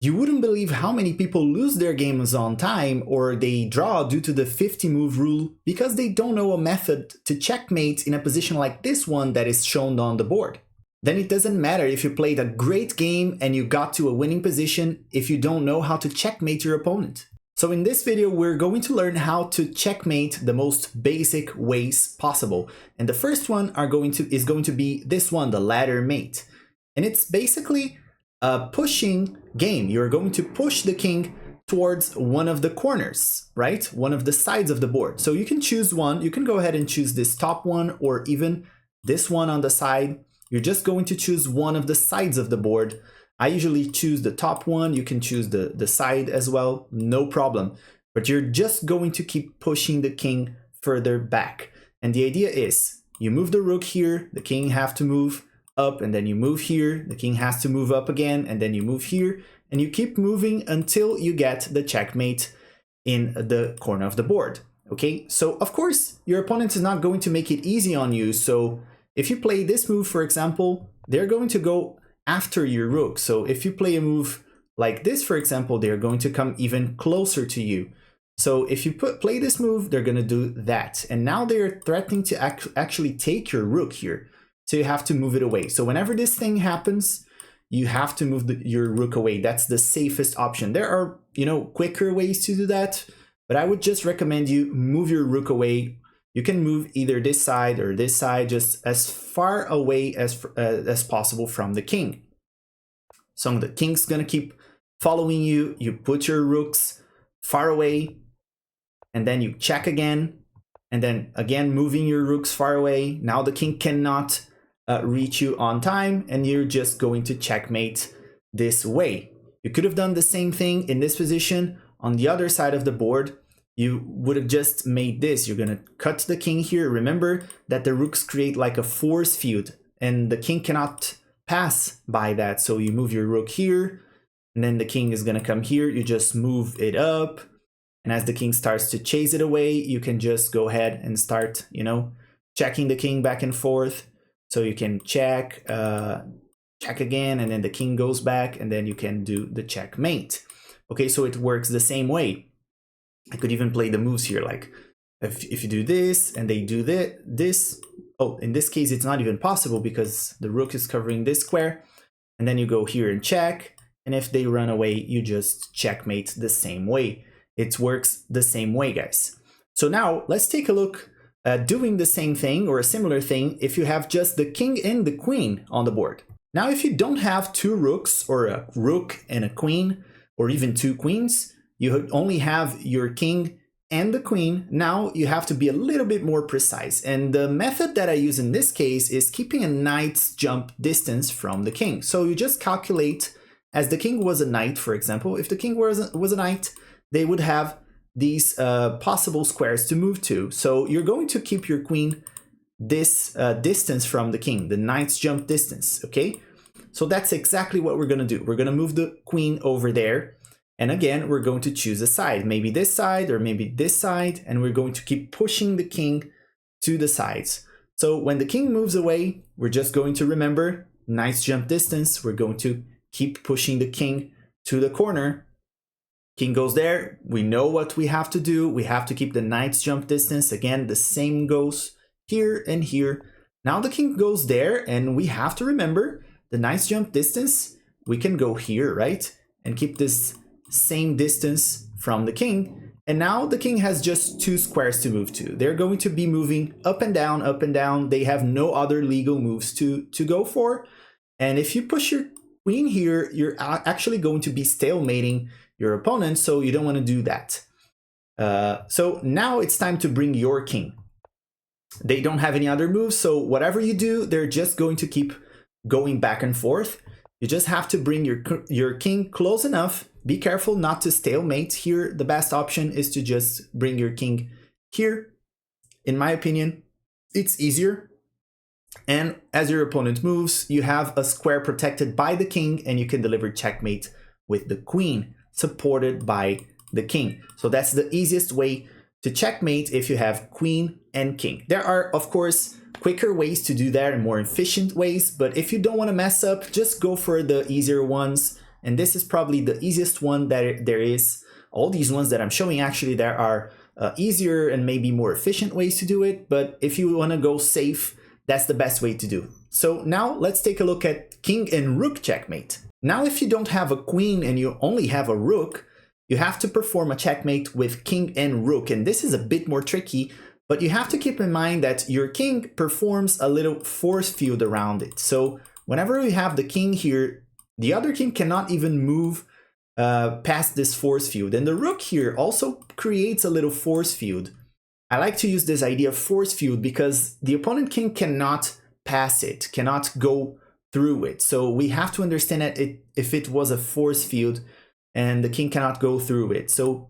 You wouldn't believe how many people lose their games on time or they draw due to the 50 move rule because they don't know a method to checkmate in a position like this one that is shown on the board. Then it doesn't matter if you played a great game and you got to a winning position if you don't know how to checkmate your opponent. So in this video, we're going to learn how to checkmate the most basic ways possible. And the first one is going to be this one, the ladder mate. And it's basically a pushing game. You're going to push the king towards one of the corners, right? One of the sides of the board. So you can choose one. You can go ahead and choose this top one or even this one on the side. You're just going to choose one of the sides of the board. I usually choose the top one. You can choose the side as well, no problem. But you're just going to keep pushing the king further back. And the idea is you move the rook here, the king have to move up, and then you move here, the king has to move up again, and then you move here, and you keep moving until you get the checkmate in the corner of the board. Okay, so of course, your opponent is not going to make it easy on you. So if you play this move, for example, they're going to go after your rook. So if you play a move like this, for example, they're going to come even closer to you. So if you play this move, they're going to do that. And now they're threatening to actually take your rook here. So you have to move it away. So whenever this thing happens, you have to move your rook away. That's the safest option. There are, quicker ways to do that, but I would just recommend you move your rook away. You can move either this side or this side, just as far away as possible from the king. So the king's gonna keep following you. You put your rooks far away, and then you check again, and then again moving your rooks far away. Now the king cannot reach you on time, and you're just going to checkmate this way. You could have done the same thing in this position on the other side of the board. You would have just made this. You're going to cut the king here. Remember that the rooks create like a force field, and the king cannot pass by that. So you move your rook here, and then the king is going to come here. You just move it up, and as the king starts to chase it away, you can just go ahead and start, checking the king back and forth. So you can check again, and then the king goes back, and then you can do the checkmate. Okay, so it works the same way. I could even play the moves here, like if you do this and they do this. Oh, in this case, it's not even possible because the rook is covering this square. And then you go here and check. And if they run away, you just checkmate the same way. It works the same way, guys. So now let's take a look at doing the same thing or a similar thing if you have just the king and the queen on the board. Now, if you don't have two rooks or a rook and a queen, or even two queens, you only have your king and the queen. Now you have to be a little bit more precise. And the method that I use in this case is keeping a knight's jump distance from the king. So you just calculate, as the king was a knight, for example, if the king was a knight, they would have these possible squares to move to. So you're going to keep your queen this distance from the king, the knight's jump distance, okay? So that's exactly what we're gonna do. We're gonna move the queen over there. And again, we're going to choose a side, maybe this side or maybe this side, and we're going to keep pushing the king to the sides. So when the king moves away, we're just going to remember knight's jump distance. We're going to keep pushing the king to the corner. King goes there. We know what we have to do. We have to keep the knight's jump distance. Again, the same goes here and here. Now the king goes there, and we have to remember the knight's jump distance. We can go here, right? And keep this same distance from the king, and now the king has just two squares to move to. They're going to be moving up and down, up and down. They have no other legal moves to go for. And if you push your queen here, you're actually going to be stalemating your opponent, so you don't want to do that. So now it's time to bring your king. They don't have any other moves, so whatever you do, they're just going to keep going back and forth. You just have to bring your king close enough. Be careful not to stalemate here. The best option is to just bring your king here. In my opinion, it's easier. And as your opponent moves, you have a square protected by the king, and you can deliver checkmate with the queen supported by the king. So that's the easiest way to checkmate if you have queen and king. There are, of course, quicker ways to do that and more efficient ways, but if you don't want to mess up, just go for the easier ones. and this is probably the easiest one that there is. All these ones that I'm showing, actually, there are easier and maybe more efficient ways to do it, but if you want to go safe, that's the best way to do. So now let's take a look at king and rook checkmate. Now if you don't have a queen and you only have a rook, you have to perform a checkmate with king and rook, and this is a bit more tricky, but you have to keep in mind that your king performs a little force field around it. So whenever we have the king here, the other king cannot even move past this force field. And the rook here also creates a little force field. I like to use this idea of force field because the opponent king cannot pass it, cannot go through it. So we have to understand that if it was a force field and the king cannot go through it. So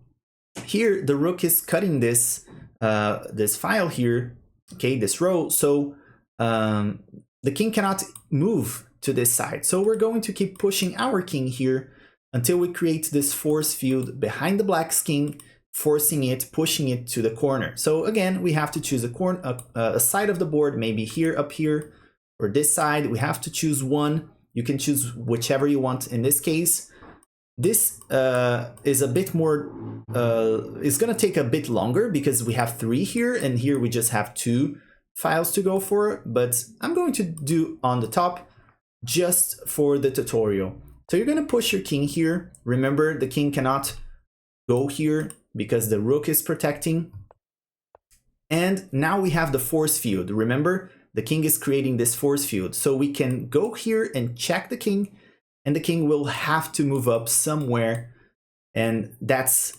here the rook is cutting this this file here, okay, this row. So the king cannot move to this side. So we're going to keep pushing our king here until we create this force field behind the black's king, forcing it, pushing it to the corner. So again, we have to choose a side of the board, maybe here, up here, or this side. We have to choose one. You can choose whichever you want in this case. This is a bit more, it's gonna take a bit longer because we have 3 here, and here we just have 2 files to go for, but I'm going to do on the top just for the tutorial. So you're gonna push your king here. Remember, the king cannot go here because the rook is protecting. And now we have the force field. Remember, the king is creating this force field. So we can go here and check the king, and the king will have to move up somewhere. And that's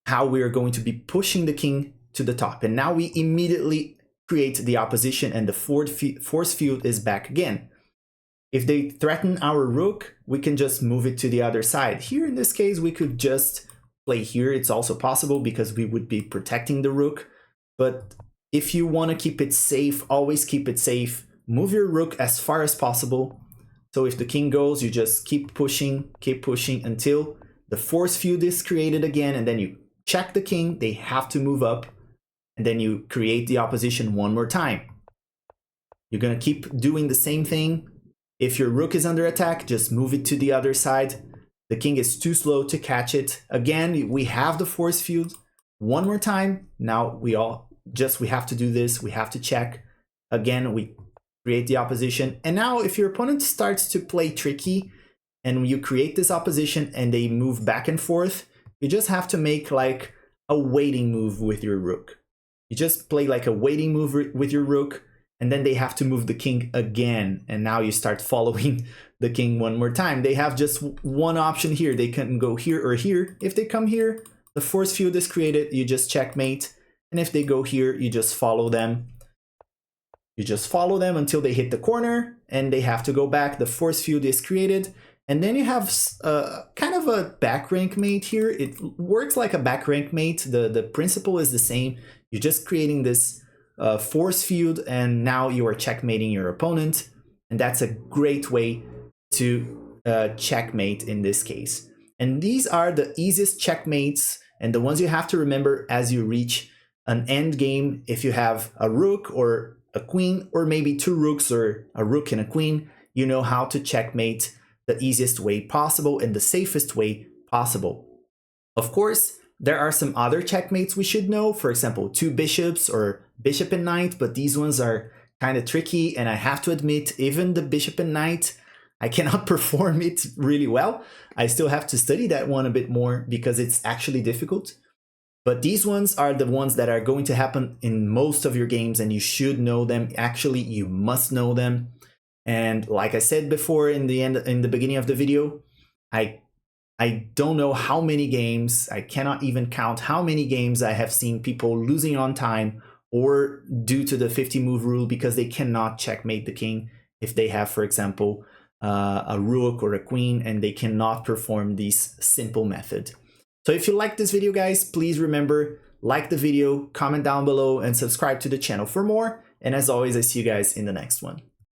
how we are going to be pushing the king to the top. And now we immediately create the opposition, and the force field is back again. If they threaten our rook, we can just move it to the other side. Here in this case, we could just play here. It's also possible because we would be protecting the rook. But if you want to keep it safe, always keep it safe. Move your rook as far as possible. So if the king goes, you just keep pushing until the force field is created again, and then you check the king. They have to move up, and then you create the opposition one more time. You're going to keep doing the same thing. If your rook is under attack, just move it to the other side. The king is too slow to catch it. Again, we have the force field. One more time. Now we have to do this. We have to check. Again, we create the opposition. And now if your opponent starts to play tricky and you create this opposition and they move back and forth, you just have to make like a waiting move with your rook. You just play like a waiting move with your rook, and then they have to move the king again. And now you start following the king one more time. They have just one option here. They can go here or here. If they come here, the force field is created. You just checkmate. And if they go here, you just follow them. You just follow them until they hit the corner and they have to go back. The force field is created. And then you have kind of a back rank mate here. It works like a back rank mate. The principle is the same. You're just creating this force field, and now you are checkmating your opponent. And that's a great way to checkmate in this case. And these are the easiest checkmates and the ones you have to remember as you reach an end game. If you have a rook or a queen, or maybe 2 rooks or a rook and a queen, you know how to checkmate the easiest way possible and the safest way possible. Of course, there are some other checkmates we should know. For example, 2 bishops or bishop and knight, but these ones are kind of tricky, and I have to admit, even the bishop and knight, I cannot perform it really well. I still have to study that one a bit more because it's actually difficult. But these ones are the ones that are going to happen in most of your games, and you should know them. Actually, you must know them. And like I said before in the beginning of the video, I don't know how many games, I cannot even count how many games I have seen people losing on time or due to the 50 move rule because they cannot checkmate the king if they have, for example, a rook or a queen, and they cannot perform this simple method. So if you like this video, guys, please remember, like the video, comment down below, and subscribe to the channel for more. And as always, I see you guys in the next one.